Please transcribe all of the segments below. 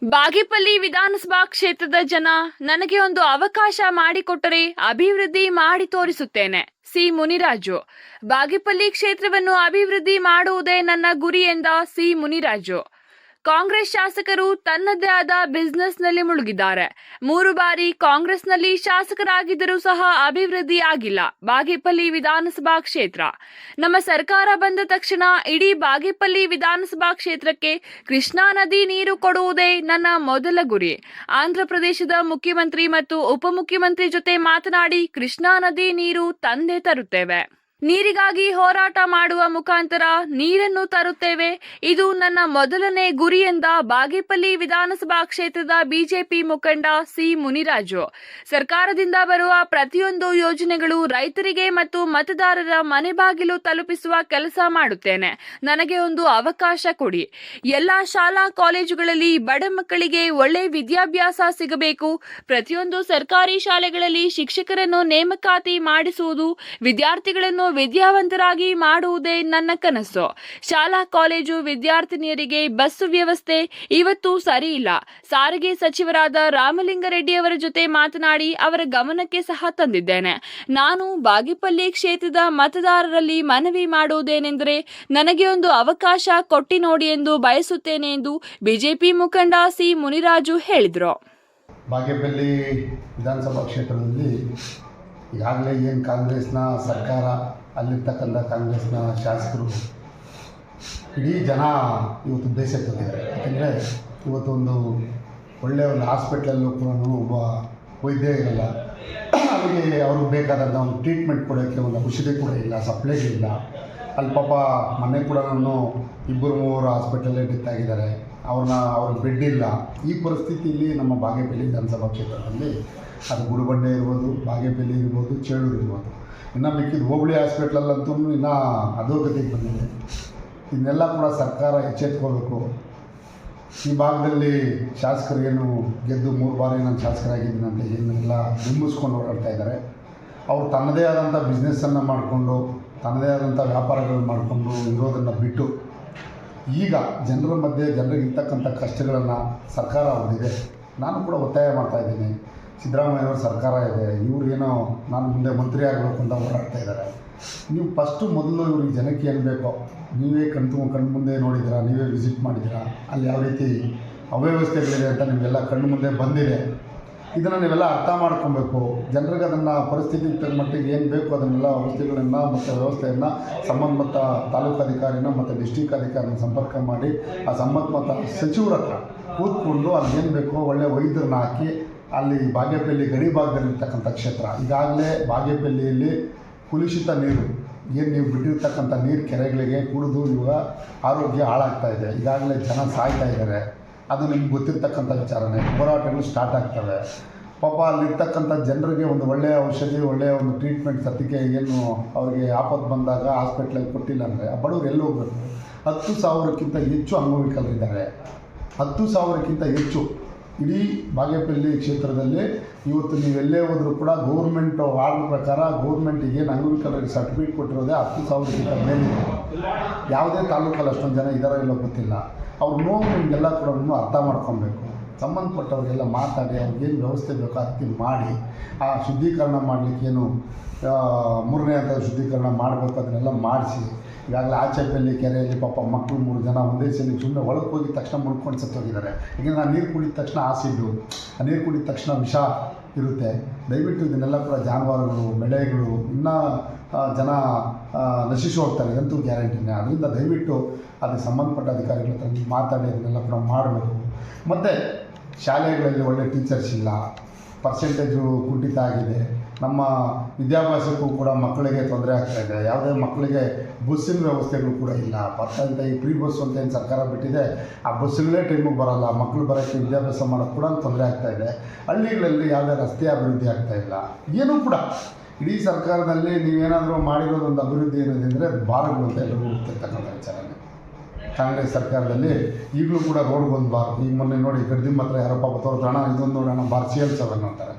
ಬಾಗೇಪಲ್ಲಿ ವಿಧಾನಸಭಾ ಕ್ಷೇತ್ರದ ಜನ ನನಗೆ ಒಂದು ಅವಕಾಶ ಮಾಡಿಕೊಟ್ಟರೆ ಅಭಿವೃದ್ಧಿ ಮಾಡಿ ತೋರಿಸುತ್ತೇನೆ. ಸಿ ಮುನಿರಾಜು. ಬಾಗೇಪಲ್ಲಿ ಕ್ಷೇತ್ರವನ್ನು ಅಭಿವೃದ್ಧಿ ಮಾಡುವುದೇ ನನ್ನ ಗುರಿ ಎಂದ ಸಿ ಮುನಿರಾಜು. ಕಾಂಗ್ರೆಸ್ ಶಾಸಕರು ತನ್ನದೇ ಆದ ಬಿಸಿನೆಸ್ನಲ್ಲಿ ಮುಳುಗಿದ್ದಾರೆ. 3 ಬಾರಿ ಕಾಂಗ್ರೆಸ್ನಲ್ಲಿ ಶಾಸಕರಾಗಿದ್ದರೂ ಸಹ ಅಭಿವೃದ್ಧಿ ಆಗಿಲ್ಲ ಬಾಗೇಪಲ್ಲಿ ವಿಧಾನಸಭಾ ಕ್ಷೇತ್ರ. ನಮ್ಮ ಸರ್ಕಾರ ಬಂದ ತಕ್ಷಣ ಇಡೀ ಬಾಗೇಪಲ್ಲಿ ವಿಧಾನಸಭಾ ಕ್ಷೇತ್ರಕ್ಕೆ ಕೃಷ್ಣಾ ನದಿ ನೀರು ಕೊಡುವುದೇ ನನ್ನ ಮೊದಲ ಗುರಿ. ಆಂಧ್ರ ಪ್ರದೇಶದ ಮುಖ್ಯಮಂತ್ರಿ ಮತ್ತು ಉಪಮುಖ್ಯಮಂತ್ರಿ ಜೊತೆ ಮಾತನಾಡಿ ಕೃಷ್ಣಾ ನದಿ ನೀರು ತಂದೆ ತರುತ್ತೇವೆ. ನೀರಿಗಾಗಿ ಹೋರಾಟ ಮಾಡುವ ಮುಖಾಂತರ ನೀರನ್ನು ತರುತ್ತೇವೆ. ಇದು ನನ್ನ ಮೊದಲನೇ ಗುರಿ ಎಂದ ಬಾಗೇಪಲ್ಲಿ ವಿಧಾನಸಭಾ ಕ್ಷೇತ್ರದ ಬಿಜೆಪಿ ಮುಖಂಡ ಸಿ ಮುನಿರಾಜು. ಸರ್ಕಾರದಿಂದ ಬರುವ ಪ್ರತಿಯೊಂದು ಯೋಜನೆಗಳು ರೈತರಿಗೆ ಮತ್ತು ಮತದಾರರ ಮನೆ ಬಾಗಿಲು ತಲುಪಿಸುವ ಕೆಲಸ ಮಾಡುತ್ತೇನೆ. ನನಗೆ ಒಂದು ಅವಕಾಶ ಕೊಡಿ. ಎಲ್ಲ ಶಾಲಾ ಕಾಲೇಜುಗಳಲ್ಲಿ ಬಡ ಮಕ್ಕಳಿಗೆ ಒಳ್ಳೆ ವಿದ್ಯಾಭ್ಯಾಸ ಸಿಗಬೇಕು. ಪ್ರತಿಯೊಂದು ಸರ್ಕಾರಿ ಶಾಲೆಗಳಲ್ಲಿ ಶಿಕ್ಷಕರನ್ನು ನೇಮಕಾತಿ ಮಾಡಿಸುವುದು, ವಿದ್ಯಾರ್ಥಿಗಳನ್ನು ವಿದ್ಯಾವಂತರಾಗಿ ಮಾಡುವುದೇ ನನ್ನ ಕನಸು. ಶಾಲಾ ಕಾಲೇಜು ವಿದ್ಯಾರ್ಥಿನಿಯರಿಗೆ ಬಸ್ಸು ವ್ಯವಸ್ಥೆ ಇವತ್ತು ಸರಿ ಇಲ್ಲ. ಸಾರಿಗೆ ಸಚಿವರಾದ ರಾಮಲಿಂಗಾರೆಡ್ಡಿ ಅವರ ಜೊತೆ ಮಾತನಾಡಿ ಅವರ ಗಮನಕ್ಕೆ ಸಹ ತಂದಿದ್ದೇನೆ. ನಾನು ಬಾಗೇಪಲ್ಲಿ ಕ್ಷೇತ್ರದ ಮತದಾರರಲ್ಲಿ ಮನವಿ ಮಾಡುವುದೇನೆಂದರೆ ನನಗೆ ಒಂದು ಅವಕಾಶ ಕೊಟ್ಟಿ ನೋಡಿ ಎಂದು ಬಯಸುತ್ತೇನೆ ಎಂದು ಬಿಜೆಪಿ ಮುಖಂಡ ಸಿ ಮುನಿರಾಜು ಹೇಳಿದರು. ಬಾಗೇಪಲ್ಲಿ ವಿಧಾನಸಭಾ ಕ್ಷೇತ್ರದಲ್ಲಿ ಈಗಾಗಲೇ ಏನು ಕಾಂಗ್ರೆಸ್ನ ಸರ್ಕಾರ, ಅಲ್ಲಿರ್ತಕ್ಕಂಥ ಕಾಂಗ್ರೆಸ್ನ ಶಾಸಕರು, ಇಡೀ ಜನ ಇವತ್ತು ಬೇಸತ್ತಿದ್ದಾರೆ. ಯಾಕೆಂದರೆ ಇವತ್ತೊಂದು ಒಳ್ಳೆಯ ಒಂದು ಹಾಸ್ಪಿಟ್ಲಲ್ಲೂ ಕೂಡ ಒಬ್ಬ ವೈದ್ಯ ಇರಲ್ಲ, ಅವ್ರಿಗೆ ಬೇಕಾದಂಥ ಒಂದು ಟ್ರೀಟ್ಮೆಂಟ್ ಕೊಡೋಕ್ಕೆ ಒಂದು ಔಷಧಿ ಕೂಡ ಇಲ್ಲ, ಸಪ್ಲೈಗಳಿಲ್ಲ. ಅಲ್ಲಿ ಪಾಪ ಮೊನ್ನೆ ಕೂಡ 2-3 ಹಾಸ್ಪಿಟಲಲ್ಲಿ ಡೆತ್ ಆಗಿದ್ದಾರೆ. ಅವ್ರಿಗೆ ಬೆಡ್ ಇಲ್ಲ. ಈ ಪರಿಸ್ಥಿತಿಯಲ್ಲಿ ನಮ್ಮ ಬಾಗೇಪಲ್ಲಿ ವಿಧಾನಸಭಾ ಕ್ಷೇತ್ರದಲ್ಲಿ ಅದು ಗುಡುಬಂಡೆ ಇರ್ಬೋದು, ಬಾಗೇಪಲ್ಲಿ ಇರ್ಬೋದು, ಚೇಳೂರು ಇರ್ಬೋದು, ಇನ್ನು ಮಿಕ್ಕಿದ ಹೋಬಳಿ ಹಾಸ್ಪಿಟ್ಲಲ್ಲಂತೂ ಇನ್ನೂ ಅಧೋಗತಿಗೆ ಬಂದಿದೆ. ಇದನ್ನೆಲ್ಲ ಕೂಡ ಸರ್ಕಾರ ಎಚ್ಚೆತ್ಕೋಬೇಕು. ಈ ಭಾಗದಲ್ಲಿ ಶಾಸಕರು ಏನು ಗೆದ್ದು 3 ಬಾರಿ ನಾನು ಶಾಸಕರಾಗಿದ್ದೀನಿ ಅಂತ ಏನೆಲ್ಲ ಬಿಂಬಿಸ್ಕೊಂಡು ಓಡಾಡ್ತಾ ಇದ್ದಾರೆ. ಅವರು ತನ್ನದೇ ಆದಂಥ ಬಿಸ್ನೆಸ್ಸನ್ನು ಮಾಡಿಕೊಂಡು, ತನ್ನದೇ ಆದಂಥ ವ್ಯಾಪಾರಗಳನ್ನು ಮಾಡಿಕೊಂಡು ಇರೋದನ್ನು ಬಿಟ್ಟು ಈಗ ಜನರ ಮಧ್ಯೆ ಜನರಿಗಿರ್ತಕ್ಕಂಥ ಕಷ್ಟಗಳನ್ನು ಸರ್ಕಾರ ಹೊಂದಿದೆ. ನಾನು ಕೂಡ ಒತ್ತಾಯ ಮಾಡ್ತಾಯಿದ್ದೀನಿ. ಸಿದ್ದರಾಮಯ್ಯವ್ರ ಸರ್ಕಾರ ಇದೆ, ಇವ್ರು ಏನೋ ನಾನು ಮುಂದೆ ಮಂತ್ರಿ ಆಗಬೇಕು ಅಂತ ಓಡಾಡ್ತಾ ಇದ್ದಾರೆ. ನೀವು ಮೊದಲು ಇವ್ರಿಗೆ ಜನಕ್ಕೆ ಏನು ಬೇಕೋ ನೀವೇ ಕಣ್ಣು ಮುಂದೆ ನೋಡಿದ್ದೀರಾ, ನೀವೇ ವಿಸಿಟ್ ಮಾಡಿದ್ದೀರಾ. ಅಲ್ಲಿ ಯಾವ ರೀತಿ ಅವ್ಯವಸ್ಥೆಗಳಿದೆ ಅಂತ ನಿಮಗೆಲ್ಲ ಕಣ್ಣು ಮುಂದೆ ಬಂದಿದೆ. ಇದನ್ನು ನೀವೆಲ್ಲ ಅರ್ಥ ಮಾಡ್ಕೊಬೇಕು. ಜನರಿಗೆ ಅದನ್ನು ಪರಿಸ್ಥಿತಿಗೆ ತಕ್ಕ ಮಟ್ಟಿಗೆ ಏನು ಬೇಕು ಅದನ್ನೆಲ್ಲ ವ್ಯವಸ್ಥೆಗಳನ್ನು ಮತ್ತು ವ್ಯವಸ್ಥೆಯನ್ನು ಸಂಬಂಧಪಟ್ಟ ತಾಲೂಕು ಅಧಿಕಾರಿನ ಮತ್ತು ಡಿಸ್ಟಿಕ್ ಅಧಿಕಾರಿನ ಸಂಪರ್ಕ ಮಾಡಿ ಆ ಸಂಬಂಧಪಟ್ಟ ಸಚಿವರ ಹತ್ರ ಕೂತ್ಕೊಂಡು ಅಲ್ಲಿ ಏನು ಬೇಕೋ ಒಳ್ಳೆಯ ವೈದ್ಯರನ್ನ ಹಾಕಿ ಅಲ್ಲಿ ಬಾಗೇಪಲ್ಲಿ ಗಡಿ ಭಾಗದಲ್ಲಿರ್ತಕ್ಕಂಥ ಕ್ಷೇತ್ರ. ಈಗಾಗಲೇ ಬಾಗೇಪಲ್ಲಿಯಲ್ಲಿ ಕುಲುಷಿತ ನೀರು, ಏನು ನೀವು ಬಿಟ್ಟಿರ್ತಕ್ಕಂಥ ನೀರು ಕೆರೆಗಳಿಗೆ ಕುಡಿದು ಇವಾಗ ಆರೋಗ್ಯ ಹಾಳಾಗ್ತಾಯಿದೆ. ಈಗಾಗಲೇ ಜನ ಸಾಯ್ತಾ ಇದ್ದಾರೆ. ಅದು ನಿಮ್ಗೆ ಗೊತ್ತಿರ್ತಕ್ಕಂಥ ವಿಚಾರನೇ. ಹೋರಾಟಗಳು ಸ್ಟಾರ್ಟ್ ಆಗ್ತವೆ. ಪಾಪ ಅಲ್ಲಿರ್ತಕ್ಕಂಥ ಜನರಿಗೆ ಒಂದು ಒಳ್ಳೆಯ ಔಷಧಿ, ಒಳ್ಳೆಯ ಒಂದು ಟ್ರೀಟ್ಮೆಂಟ್ ಸದ್ಯಕ್ಕೆ ಏನು ಅವರಿಗೆ ಆಪತ್ತು ಬಂದಾಗ ಹಾಸ್ಪಿಟ್ಲಲ್ಲಿ ಕೊಟ್ಟಿಲ್ಲ ಅಂದರೆ ಆ ಬಡವರು ಎಲ್ಲಿ ಹೋಗಬೇಕು? 10,000ಕ್ಕಿಂತ ಹೆಚ್ಚು ಅಂಗವಿಕಲರಿದ್ದಾರೆ. 10,000ಕ್ಕಿಂತ ಹೆಚ್ಚು ಇಡೀ ಬಾಗೇಪಲ್ಲಿ ಕ್ಷೇತ್ರದಲ್ಲಿ. ಇವತ್ತು ನೀವೆಲ್ಲೇ ಹೋದರೂ ಕೂಡ ಗೌರ್ಮೆಂಟ್ ಆರ್ಡರ್ ಪ್ರಕಾರ ಗೌರ್ಮೆಂಟ್ ಏನು ಅಂಗವಿಕಲರಿಗೆ ಸರ್ಟಿಫಿಕೇಟ್ ಕೊಟ್ಟಿರೋದೇ 10,000ಕ್ಕಿಂತ ಮೇಲಿದೆ. ಯಾವುದೇ ತಾಲೂಕಲ್ಲಿ ಅಷ್ಟೊಂದು ಜನ ಇದ್ದಾರೋ ಇಲ್ಲೋ ಗೊತ್ತಿಲ್ಲ. ಅವ್ರ ನೋವು ನಿಮಗೆಲ್ಲ ಕೂಡ ಅರ್ಥ ಮಾಡ್ಕೊಬೇಕು. ಸಂಬಂಧಪಟ್ಟವ್ರಿಗೆಲ್ಲ ಮಾತಾಡಿ ಅವ್ರಿಗೇನು ವ್ಯವಸ್ಥೆ ಬೇಕೋ ಅದಕ್ಕೆ ಮಾಡಿ ಆ ಶುದ್ಧೀಕರಣ ಮಾಡಲಿಕ್ಕೇನು 3ನೇ ಹಂತದ ಶುದ್ಧೀಕರಣ ಮಾಡಬೇಕು ಅದನ್ನೆಲ್ಲ ಮಾಡಿಸಿ. ಈಗಾಗಲೇ ಆಚೆಪಲ್ಲಿ ಕೆರೆಯಲ್ಲಿ ಪಾಪ ಮಕ್ಕಳು 3 ಜನ ಒಂದೇ ಸಲ ಸುಮ್ಮನೆ ಒಳಗೆ ಹೋಗಿದ ತಕ್ಷಣ ಮುಳ್ಕೊಂಡು ಸತ್ತೋಗಿದ್ದಾರೆ. ಯಾಕೆಂದರೆ ಆ ನೀರು ಕುಡಿದ ತಕ್ಷಣ ಆಸಿಡ್ಡು, ಆ ನೀರು ಕುಡಿದ ತಕ್ಷಣ ವಿಷ ಇರುತ್ತೆ. ದಯವಿಟ್ಟು ಇದನ್ನೆಲ್ಲ ಕೂಡ ಜಾನುವಾರುಗಳು, ಬೆಳೆಗಳು ಇನ್ನೂ ಜನ ನಶಿಸಿ ಹೋಗ್ತಾರೆ, ಇದಂತೂ ಗ್ಯಾರಂಟಿನೇ. ಅದರಿಂದ ದಯವಿಟ್ಟು ಅದಕ್ಕೆ ಸಂಬಂಧಪಟ್ಟ ಅಧಿಕಾರಿಗಳ ಹತ್ರ ಮಾತಾಡಿ ಅದನ್ನೆಲ್ಲ ಕೂಡ ಮಾಡಬೇಕು. ಮತ್ತು ಶಾಲೆಗಳಲ್ಲಿ ಒಳ್ಳೆ ಟೀಚರ್ಸ್ ಇಲ್ಲ, ಪರ್ಸೆಂಟೇಜು ಕುಂಠಿತ ಆಗಿದೆ. ನಮ್ಮ ವಿದ್ಯಾಭ್ಯಾಸಕ್ಕೂ ಕೂಡ ಮಕ್ಕಳಿಗೆ ತೊಂದರೆ ಆಗ್ತಾಯಿದೆ. ಯಾವುದೇ ಮಕ್ಕಳಿಗೆ ಬಸ್ಸಿನ ವ್ಯವಸ್ಥೆಗಳು ಕೂಡ ಇಲ್ಲ. ಅಂತ ಈ ಫ್ರೀ ಬಸ್ ಅಂತ ಏನು ಸರ್ಕಾರ ಬಿಟ್ಟಿದೆ, ಆ ಬಸ್ಸುಗಳೇ ಟೈಮಿಗೆ ಬರೋಲ್ಲ. ಮಕ್ಕಳು ಬರೋಕ್ಕೆ ವಿದ್ಯಾಭ್ಯಾಸ ಮಾಡೋಕ್ಕೆ ಕೂಡ ತೊಂದರೆ ಆಗ್ತಾಯಿದೆ. ಹಳ್ಳಿಗಳಲ್ಲಿ ಯಾವುದೇ ರಸ್ತೆ ಅಭಿವೃದ್ಧಿ ಆಗ್ತಾಯಿಲ್ಲ. ಏನೂ ಕೂಡ ಇಡೀ ಸರ್ಕಾರದಲ್ಲಿ ನೀವೇನಾದರೂ ಮಾಡಿರೋದೊಂದು ಅಭಿವೃದ್ಧಿ ಏನಿದೆ ಅಂದರೆ ಅದು ಬಾರ್ಗಳು ಅಂತ ಎಲ್ಲರೂ ಗೊತ್ತಿರ್ತಕ್ಕಂಥ ವಿಚಾರನೇ. ಕಾಂಗ್ರೆಸ್ ಸರ್ಕಾರದಲ್ಲಿ ಈಗಲೂ ಕೂಡ ರೋಡ್ಗೊಂದು ಬಾರ್. ಈಗ ಮೊನ್ನೆ ನೋಡಿ ಗಡ್ದಿಮ್ಮ ಹತ್ರ ಯಾರೋ ಪಾಪ ತೋರಿದ್ರು, ಅಣ್ಣ ಇದೊಂದು ನೋಡೋಣ ಬಾರ್ CL7 ಅಂತಾರೆ.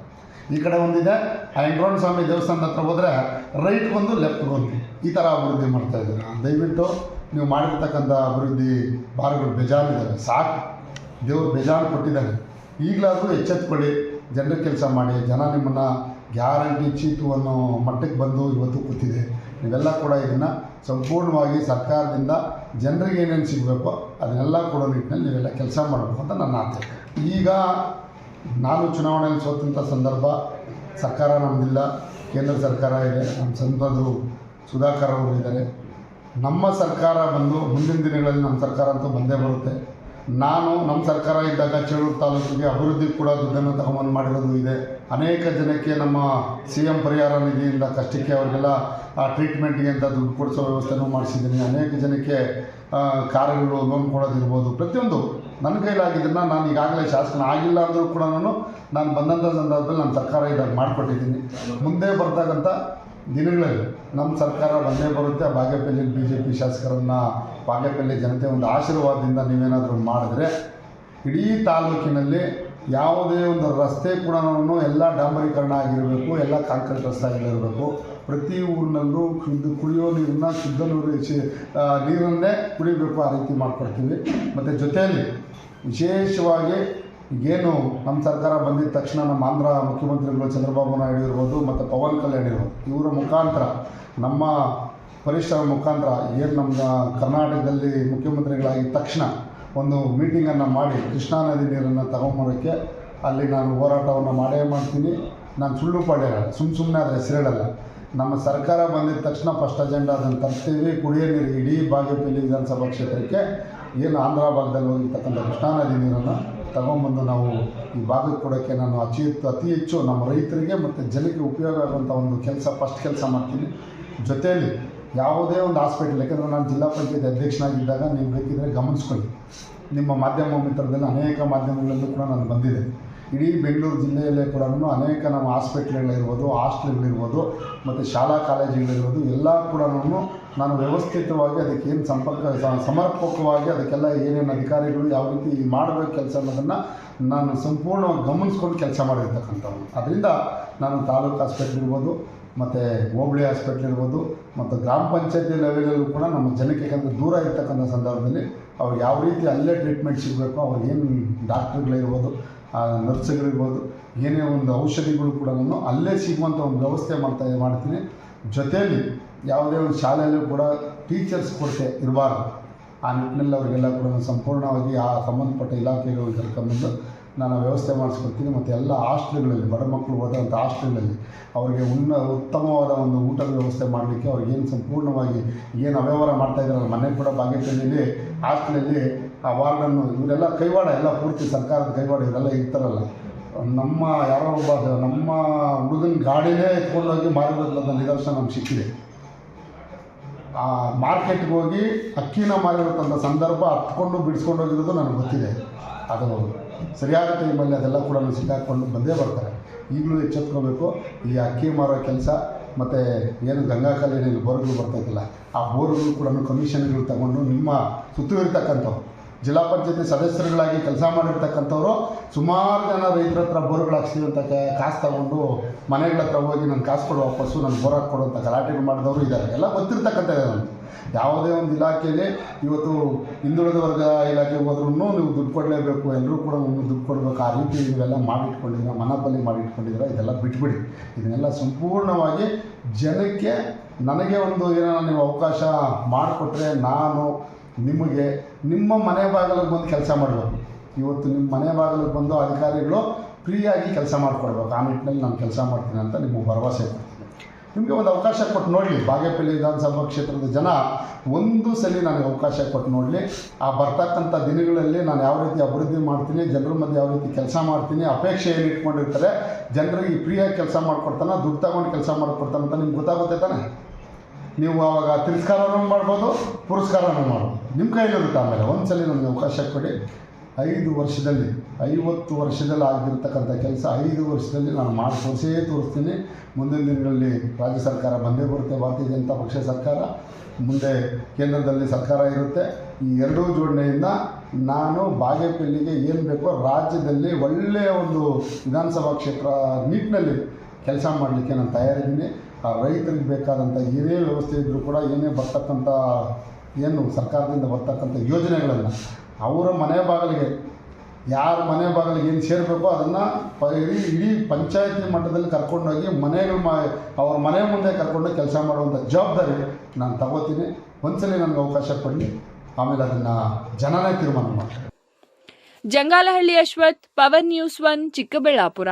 ಈ ಕಡೆ ಒಂದಿದೆ, ಆ ವೆಂಕಟರಮಣ ಸ್ವಾಮಿ ದೇವಸ್ಥಾನದ ಹತ್ರ ಹೋದರೆ ರೈಟ್ಗೊಂದು ಲೆಫ್ಟ್ಗೊಂದು, ಈ ಥರ ಅಭಿವೃದ್ಧಿ ಮಾಡ್ತಾಯಿದ್ದೀರಾ. ದಯವಿಟ್ಟು ನೀವು ಮಾಡಿರ್ತಕ್ಕಂಥ ಅಭಿವೃದ್ಧಿ ಬಾರ್ಗಳು ಬೇಜಾರಿದ್ದಾವೆ. ಸಾಕು, ದೇವರು ಬೇಜಾರು ಕೊಟ್ಟಿದ್ದಾನೆ. ಈಗಲಾದರೂ ಎಚ್ಚೆತ್ಕೊಳ್ಳಿ, ಜನರ ಕೆಲಸ ಮಾಡಿ. ಜನ ನಿಮ್ಮನ್ನು ಗ್ಯಾರಂಟಿ ಚೀತು ಅನ್ನೋ ಮಟ್ಟಕ್ಕೆ ಬಂದು ಇವತ್ತು ಕೂತಿದೆ. ನೀವೆಲ್ಲ ಕೂಡ ಇದನ್ನು ಸಂಪೂರ್ಣವಾಗಿ ಸರ್ಕಾರದಿಂದ ಜನರಿಗೆ ಏನೇನು ಸಿಗಬೇಕೋ ಅದನ್ನೆಲ್ಲ ಕೊಡೋ ನಿಟ್ಟಿನಲ್ಲಿ ನೀವೆಲ್ಲ ಕೆಲಸ ಮಾಡಬೇಕು ಅಂತ ನನ್ನ ಆಸೆ. ಈಗ ನಾನು ಚುನಾವಣೆಯಲ್ಲಿ ಸೋತಂಥ ಸಂದರ್ಭ, ಸರ್ಕಾರ ನಮ್ಮದಿಲ್ಲ, ಕೇಂದ್ರ ಸರ್ಕಾರ ಇದೆ, ನಮ್ಮ ಸಂಸದರು ಸುಧಾಕರ್ ಅವರು ಇದ್ದಾರೆ. ನಮ್ಮ ಸರ್ಕಾರ ಬಂದು ಮುಂದಿನ ದಿನಗಳಲ್ಲಿ ನಮ್ಮ ಸರ್ಕಾರ ಅಂತೂ ಬಂದೇ ಬರುತ್ತೆ. ನಮ್ಮ ಸರ್ಕಾರ ಇದ್ದಾಗ ಚೇಳೂರು ತಾಲೂಕಿಗೆ ಅಭಿವೃದ್ಧಿ ಕೂಡ ದುಡ್ಡನ್ನು ತಗೊಂಬಂದು ಮಾಡಿರೋದು ಇದೆ. ಅನೇಕ ಜನಕ್ಕೆ ನಮ್ಮ CM ಪರಿಹಾರ ನಿಧಿಯಿಂದ ಕಷ್ಟಕ್ಕೆ ಅವರಿಗೆಲ್ಲ ಟ್ರೀಟ್ಮೆಂಟ್ಗೆ ಅಂತ ದುಡ್ಡು ಕೊಡಿಸೋ ವ್ಯವಸ್ಥೆನೂ ಮಾಡಿಸಿದ್ದೀನಿ. ಅನೇಕ ಜನಕ್ಕೆ ಕಾರುಗಳು ಲೋನ್ ಕೊಡೋದಿರ್ಬೋದು, ಪ್ರತಿಯೊಂದು ನನ್ನ ಕೈಲಾಗಿದ್ದನ್ನು ನಾನು ಈಗಾಗಲೇ ಶಾಸಕನ ಆಗಿಲ್ಲ ಅಂದರೂ ಕೂಡ ನಾನು ಬಂದಂಥ ಸಂದರ್ಭದಲ್ಲಿ ನನ್ನ ಸರ್ಕಾರ ಇದ್ದಾಗ ಮಾಡಿಕೊಟ್ಟಿದ್ದೀನಿ. ಮುಂದೆ ಬರ್ತಕ್ಕಂಥ ದಿನಗಳಲ್ಲಿ ನಮ್ಮ ಸರ್ಕಾರ ಬಂದೇ ಬರುತ್ತೆ. ಬಾಗೇಪಲ್ಲಿ BJP ಶಾಸಕರನ್ನು, ಬಾಗೇಪಲ್ಲಿ ಜನತೆ ಒಂದು ಆಶೀರ್ವಾದದಿಂದ ನೀವೇನಾದರೂ ಮಾಡಿದ್ರೆ ಇಡೀ ತಾಲೂಕಿನಲ್ಲಿ ಯಾವುದೇ ಒಂದು ರಸ್ತೆ ಕೂಡ ಎಲ್ಲ ಡಾಂಬರೀಕರಣ ಆಗಿರಬೇಕು, ಎಲ್ಲ ಕಾಂಕ್ರೀಟ್ ರಸ್ತೆ ಆಗಿರಬೇಕು. ಪ್ರತಿ ಊರಿನಲ್ಲೂ ಕುಡಿಯೋ ನೀರನ್ನು, ಶುದ್ಧ ನೀರನ್ನೇ ಕುಡಿಬೇಕು, ಆ ರೀತಿ ಮಾಡಿಕೊಡ್ತೀವಿ. ಮತ್ತು ಜೊತೆಯಲ್ಲಿ ವಿಶೇಷವಾಗಿ ಈಗೇನು ನಮ್ಮ ಸರ್ಕಾರ ಬಂದಿದ್ದ ತಕ್ಷಣ ನಮ್ಮ ಆಂಧ್ರ ಮುಖ್ಯಮಂತ್ರಿಗಳು ಚಂದ್ರಬಾಬು ನಾಯ್ಡು ಇರ್ಬೋದು ಮತ್ತು ಪವನ್ ಕಲ್ಯಾಣ್ ಇರ್ಬೋದು, ಇವರ ಮುಖಾಂತರ, ನಮ್ಮ ಪರಿಶ್ರಮ ಮುಖಾಂತರ ಏನು ನಮ್ಮ ಕರ್ನಾಟಕದಲ್ಲಿ ಮುಖ್ಯಮಂತ್ರಿಗಳಾಗಿದ್ದ ತಕ್ಷಣ ಒಂದು ಮೀಟಿಂಗನ್ನು ಮಾಡಿ ಕೃಷ್ಣಾ ನದಿ ನೀರನ್ನು ತಗೊಂಬರೋಕ್ಕೆ ಅಲ್ಲಿ ನಾನು ಹೋರಾಟವನ್ನು ಮಾಡೇ ಮಾಡ್ತೀನಿ. ನಾನು ಸುಳ್ಳು ಪಡೆಯಲ್ಲ, ಸುಮ್ಮನೆ ಅದರ ಹೆಸರೇಳಲ್ಲ. ನಮ್ಮ ಸರ್ಕಾರ ಬಂದಿದ್ದ ತಕ್ಷಣ ಫಸ್ಟ್ ಅಜೆಂಡಾ ಅದನ್ನು ತರ್ತೀವಿ. ಕುಡಿಯೋ ನೀರು ಇಡೀ ಬಾಗೇಪಲ್ಲಿ ವಿಧಾನಸಭಾ ಕ್ಷೇತ್ರಕ್ಕೆ ಏನು ಆಂಧ್ರ ಭಾಗದಲ್ಲಿ ಹೋಗಿರ್ತಕ್ಕಂಥ ಕೃಷ್ಣಾ ನದಿ ನೀರನ್ನು ತಗೊಂಬಂದು ನಾವು ಈ ಭಾಗಕ್ಕೆ ಕೊಡೋಕ್ಕೆ ನಾನು ಅತಿ ಹೆಚ್ಚು ನಮ್ಮ ರೈತರಿಗೆ ಮತ್ತು ಜನಕ್ಕೆ ಉಪಯೋಗ ಆಗುವಂಥ ಒಂದು ಫಸ್ಟ್ ಕೆಲಸ ಮಾಡ್ತೀನಿ. ಜೊತೆಯಲ್ಲಿ ಯಾವುದೇ ಒಂದು ಹಾಸ್ಪಿಟಲ್, ಯಾಕೆಂದರೆ ನಾನು ಜಿಲ್ಲಾ ಪಂಚಾಯತ್ ಅಧ್ಯಕ್ಷನಾಗಿದ್ದಾಗ ನೀವು ಬೇಕಿದ್ದರೆ ಗಮನಿಸ್ಕೊಳ್ಳಿ, ನಿಮ್ಮ ಮಾಧ್ಯಮ ಮಿತ್ರದಲ್ಲಿ ಅನೇಕ ಮಾಧ್ಯಮಗಳಲ್ಲೂ ಕೂಡ ನಾನು ಬಂದಿದೆ. ಇಡೀ ಬೆಂಗಳೂರು ಜಿಲ್ಲೆಯಲ್ಲೇ ಕೂಡ ಅನೇಕ ನಮ್ಮ ಹಾಸ್ಪಿಟ್ಲ್ಗಳಿರ್ಬೋದು, ಹಾಸ್ಟೆಲ್ಗಳಿರ್ಬೋದು ಮತ್ತು ಶಾಲಾ ಕಾಲೇಜುಗಳಿರ್ಬೋದು, ಎಲ್ಲ ಕೂಡ ನಾನು ವ್ಯವಸ್ಥಿತವಾಗಿ ಅದಕ್ಕೆ ಏನು ಸಮರ್ಪಕವಾಗಿ ಅದಕ್ಕೆಲ್ಲ ಏನೇನು ಅಧಿಕಾರಿಗಳು ಯಾವ ರೀತಿ ಮಾಡಬೇಕು ಕೆಲಸ ಅನ್ನೋದನ್ನು ನಾನು ಸಂಪೂರ್ಣವಾಗಿ ಗಮನಿಸ್ಕೊಂಡು ಕೆಲಸ ಮಾಡಿರ್ತಕ್ಕಂಥವ್ರು. ಅದರಿಂದ ನಾನು ತಾಲೂಕು ಹಾಸ್ಪಿಟ್ಲ್ ಇರ್ಬೋದು ಮತ್ತು ಹೋಬಳಿ ಹಾಸ್ಪಿಟ್ಲ್ ಇರ್ಬೋದು ಮತ್ತು ಗ್ರಾಮ ಪಂಚಾಯತಿ ಲೆವೆಲಲ್ಲೂ ಕೂಡ ನಮ್ಮ ಜನಕ್ಕೆ, ಯಾಕಂದರೆ ದೂರ ಇರ್ತಕ್ಕಂಥ ಸಂದರ್ಭದಲ್ಲಿ ಅವ್ರಿಗೆ ಯಾವ ರೀತಿ ಅಲ್ಲೇ ಟ್ರೀಟ್ಮೆಂಟ್ ಸಿಗಬೇಕು, ಅವ್ರಿಗೇನು ಡಾಕ್ಟ್ರುಗಳಿರ್ಬೋದು, ನರ್ಸ್ಗಳಿರ್ಬೋದು, ಏನೇ ಒಂದು ಔಷಧಿಗಳು ಕೂಡ ನಾನು ಅಲ್ಲೇ ಸಿಗುವಂಥ ಒಂದು ವ್ಯವಸ್ಥೆ ಮಾಡ್ತೀನಿ. ಜೊತೆಯಲ್ಲಿ ಯಾವುದೇ ಒಂದು ಶಾಲೆಯಲ್ಲೂ ಕೂಡ ಟೀಚರ್ಸ್ ಕೊರತೆ ಇರಬಾರ್ದು. ಆ ನಿಟ್ಟಿನಲ್ಲಿ ಅವರಿಗೆಲ್ಲ ಕೂಡ ಸಂಪೂರ್ಣವಾಗಿ ಆ ಸಂಬಂಧಪಟ್ಟ ಇಲಾಖೆಗಳು ಕರ್ಕೊಂಡ್ಬಂದು ನಾನು ವ್ಯವಸ್ಥೆ ಮಾಡಿಸ್ಕೊಡ್ತೀನಿ. ಮತ್ತು ಎಲ್ಲ ಹಾಸ್ಟೆಲ್ಗಳಲ್ಲಿ, ಬಡ ಮಕ್ಕಳು ಹೋದಂಥ ಹಾಸ್ಟೆಲ್ಗಳಲ್ಲಿ ಅವರಿಗೆ ಉತ್ತಮವಾದ ಒಂದು ಊಟದ ವ್ಯವಸ್ಥೆ ಮಾಡಲಿಕ್ಕೆ ಅವ್ರಿಗೇನು ಸಂಪೂರ್ಣವಾಗಿ ಏನು ಅವ್ಯವಹಾರ ಮಾಡ್ತಾಯಿದ್ದಾರಲ್ಲ, ಮನೆ ಕೂಡ ಬಾಗೇಪಲ್ಲಿಯಲ್ಲಿ ಹಾಸ್ಟೆಲಲ್ಲಿ ಆ ವಾರ್ಡನ್ನು ಇವರೆಲ್ಲ ಕೈವಾಡ, ಎಲ್ಲ ಪೂರ್ತಿ ಸರ್ಕಾರದ ಕೈವಾಡ ಇವರೆಲ್ಲ ಇರ್ತಾರಲ್ಲ. ನಮ್ಮ ಯಾರೋ ಒಬ್ಬ ನಮ್ಮ ಹುಡುಗನ ಗಾಡಿನೇ ಎತ್ಕೊಂಡೋಗಿ ಮಾರಿರೋದ್ರಿಂದ ನಿದರ್ಶನ ನಮ್ಗೆ ಸಿಕ್ಕಿದೆ. ಆ ಮಾರ್ಕೆಟ್ಗೆ ಹೋಗಿ ಅಕ್ಕಿನ ಮಾರಿರೋಂಥ ಸಂದರ್ಭ ಹತ್ಕೊಂಡು ಬಿಡಿಸ್ಕೊಂಡು ಹೋಗಿರೋದು ನನಗೆ ಗೊತ್ತಿದೆ. ಅದು ಸರಿಯಾದ ಟೈಮಲ್ಲಿ ಅದೆಲ್ಲ ಕೂಡ ಸಿಕ್ಕಾಕ್ಕೊಂಡು ಬಂದೇ ಬರ್ತಾರೆ. ಈಗಲೂ ಎಚ್ಚೆತ್ಕೋಬೇಕು. ಈ ಅಕ್ಕಿ ಮಾರೋ ಕೆಲಸ ಮತ್ತು ಏನು ಗಂಗಾ ಕಾಲೋನಿಯಲ್ಲಿ ಬೋರ್ಗಳು ಬರ್ತಾಯಿಲ್ಲ, ಆ ಬೋರ್ಗಳು ಕೂಡ ಕಮಿಷನ್ಗಳು ತಗೊಂಡು ನಿಮ್ಮ ಸುತ್ತೂ ಇರ್ತಕ್ಕಂಥವ್ರು, ಜಿಲ್ಲಾ ಪಂಚಾಯತಿ ಸದಸ್ಯರುಗಳಾಗಿ ಕೆಲಸ ಮಾಡಿರ್ತಕ್ಕಂಥವ್ರು ಸುಮಾರು ಜನ ರೈತರ ಹತ್ರ ಬೋರ್ಗಳು ಹಾಕ್ಸ್ತೀವಿ ಅಂತ ಕಾಸು ತಗೊಂಡು ಮನೆಗಳ ಹತ್ರ ಹೋಗಿ ನಾನು ಕಾಸು ಕೊಡು ವಾಪಸ್ಸು ನಾನು ಬೋರ್ ಹಾಕ್ಕೊಡು ಅಂತ ಗಲಾಟೆಗಳು ಮಾಡಿದವರು ಇದ್ದಾರೆ. ಎಲ್ಲ ಗೊತ್ತಿರ್ತಕ್ಕಂಥ ನನಗೆ. ಯಾವುದೇ ಒಂದು ಇಲಾಖೆಯಲ್ಲಿ ಇವತ್ತು ಹಿಂದುಳಿದ ವರ್ಗ ಇಲಾಖೆಗೆ ಹೋದ್ರೂ ನೀವು ದುಡ್ಡು ಕೊಡಲೇಬೇಕು, ಎಲ್ಲರೂ ಕೂಡ ದುಡ್ಡು ಕೊಡಬೇಕು, ಆ ರೀತಿ ನೀವೆಲ್ಲ ಮಾಡಿಟ್ಕೊಂಡಿದ್ದೀರ, ಮನಪಲ್ಲಿ ಮಾಡಿಟ್ಕೊಂಡಿದ್ದೀರ. ಇದೆಲ್ಲ ಬಿಟ್ಬಿಡಿ. ಇದನ್ನೆಲ್ಲ ಸಂಪೂರ್ಣವಾಗಿ ಜನಕ್ಕೆ ನನಗೆ ಒಂದು ಏನೋ ನೀವು ಅವಕಾಶ ಮಾಡಿಕೊಟ್ರೆ ನಾನು ನಿಮಗೆ ನಿಮ್ಮ ಮನೆ ಬಾಗಿಲಿಗೆ ಬಂದು ಕೆಲಸ ಮಾಡಬೇಕು. ಇವತ್ತು ನಿಮ್ಮ ಮನೆ ಬಾಗಿಲಿಗೆ ಬಂದು ಅಧಿಕಾರಿಗಳು ಫ್ರೀಯಾಗಿ ಕೆಲಸ ಮಾಡಿಕೊಡ್ಬೇಕು. ಆ ನಿಟ್ಟಿನಲ್ಲಿ ನಾನು ಕೆಲಸ ಮಾಡ್ತೀನಿ ಅಂತ ನಿಮಗೆ ಭರವಸೆ ಕೊಡ್ತೀನಿ. ನಿಮಗೆ ಒಂದು ಅವಕಾಶ ಕೊಟ್ಟು ನೋಡಲಿ. ಬಾಗೇಪಲ್ಲಿ ವಿಧಾನಸಭಾ ಕ್ಷೇತ್ರದ ಜನ ಒಂದು ಸಲ ನನಗೆ ಅವಕಾಶ ಕೊಟ್ಟು ನೋಡಲಿ. ಆ ಬರ್ತಕ್ಕಂಥ ದಿನಗಳಲ್ಲಿ ನಾನು ಯಾವ ರೀತಿ ಅಭಿವೃದ್ಧಿ ಮಾಡ್ತೀನಿ, ಜನರ ಮಧ್ಯೆ ಯಾವ ರೀತಿ ಕೆಲಸ ಮಾಡ್ತೀನಿ, ಅಪೇಕ್ಷೆ ಏನು ಇಟ್ಕೊಂಡಿರ್ತಾರೆ, ಜನರಿಗೆ ಫ್ರೀಯಾಗಿ ಕೆಲಸ ಮಾಡಿಕೊಡ್ತಾನೆ, ದುಡ್ಡು ತಗೊಂಡು ಕೆಲಸ ಮಾಡಿಕೊಡ್ತಾನೆ ಅಂತ ನಿಮ್ಗೆ ಗೊತ್ತಾಗುತ್ತೆ ತಾನೆ. ನೀವು ಆವಾಗ ತಿರಸ್ಕಾರನೂ ಮಾಡ್ಬೋದು, ಪುರಸ್ಕಾರನೂ ಮಾಡ್ಬೋದು, ನಿಮ್ಮ ಕೈಲಿರುತ್ತೆ. ಆಮೇಲೆ ಒಂದು ಸಲ ನನಗೆ ಅವಕಾಶ ಕೊಡಿ. 5 ವರ್ಷದಲ್ಲಿ 50 ವರ್ಷದಲ್ಲಿ ಆಗಿರ್ತಕ್ಕಂಥ ಕೆಲಸ 5 ವರ್ಷದಲ್ಲಿ ನಾನು ಮಾಡಿ ತೋರಿಸ್ತೀನಿ. ಮುಂದಿನ ದಿನಗಳಲ್ಲಿ ರಾಜ್ಯ ಸರ್ಕಾರ ಬಂದೇ ಬರುತ್ತೆ, ಭಾರತೀಯ ಜನತಾ ಪಕ್ಷ ಸರ್ಕಾರ, ಮುಂದೆ ಕೇಂದ್ರದಲ್ಲಿ ಸರ್ಕಾರ ಇರುತ್ತೆ. ಈ ಎರಡೂ ಜೋಡಣೆಯಿಂದ ನಾನು ಬಾಗೇಪಲ್ಲಿಗೆ ಏನು ಬೇಕೋ ರಾಜ್ಯದಲ್ಲಿ ಒಳ್ಳೆಯ ಒಂದು ವಿಧಾನಸಭಾ ಕ್ಷೇತ್ರ ನಿಟ್ಟಿನಲ್ಲಿ ಕೆಲಸ ಮಾಡಲಿಕ್ಕೆ ನಾನು ತಯಾರಿದ್ದೀನಿ. ಆ ರೈತರಿಗೆ ಬೇಕಾದಂಥ ಏನೇ ವ್ಯವಸ್ಥೆ ಇದ್ದರೂ ಕೂಡ, ಏನೇ ಬರ್ತಕ್ಕಂಥ ಏನು ಸರ್ಕಾರದಿಂದ ಬರ್ತಕ್ಕಂಥ ಯೋಜನೆಗಳನ್ನು ಅವರ ಮನೆ ಬಾಗಿಲಿಗೆ ಯಾರ ಮನೆ ಬಾಗಿಲಿಗೆ ಏನು ಸೇರಬೇಕೋ ಅದನ್ನು ಇಡೀ ಪಂಚಾಯತಿ ಮಟ್ಟದಲ್ಲಿ ಕರ್ಕೊಂಡೋಗಿ ಅವ್ರ ಮನೆ ಮುಂದೆ ಕರ್ಕೊಂಡೋಗಿ ಕೆಲಸ ಮಾಡುವಂಥ ಜವಾಬ್ದಾರಿ ನಾನು ತಗೋತೀನಿ. ಒಂದ್ಸಲಿ ನನಗೆ ಅವಕಾಶ ಕೊಡಲಿ, ಆಮೇಲೆ ಅದನ್ನು ಜನನೇ ತೀರ್ಮಾನ ಮಾಡ್ತಾರೆ. Jangalahalli Ashwath, power news 1, Chikkaballapur.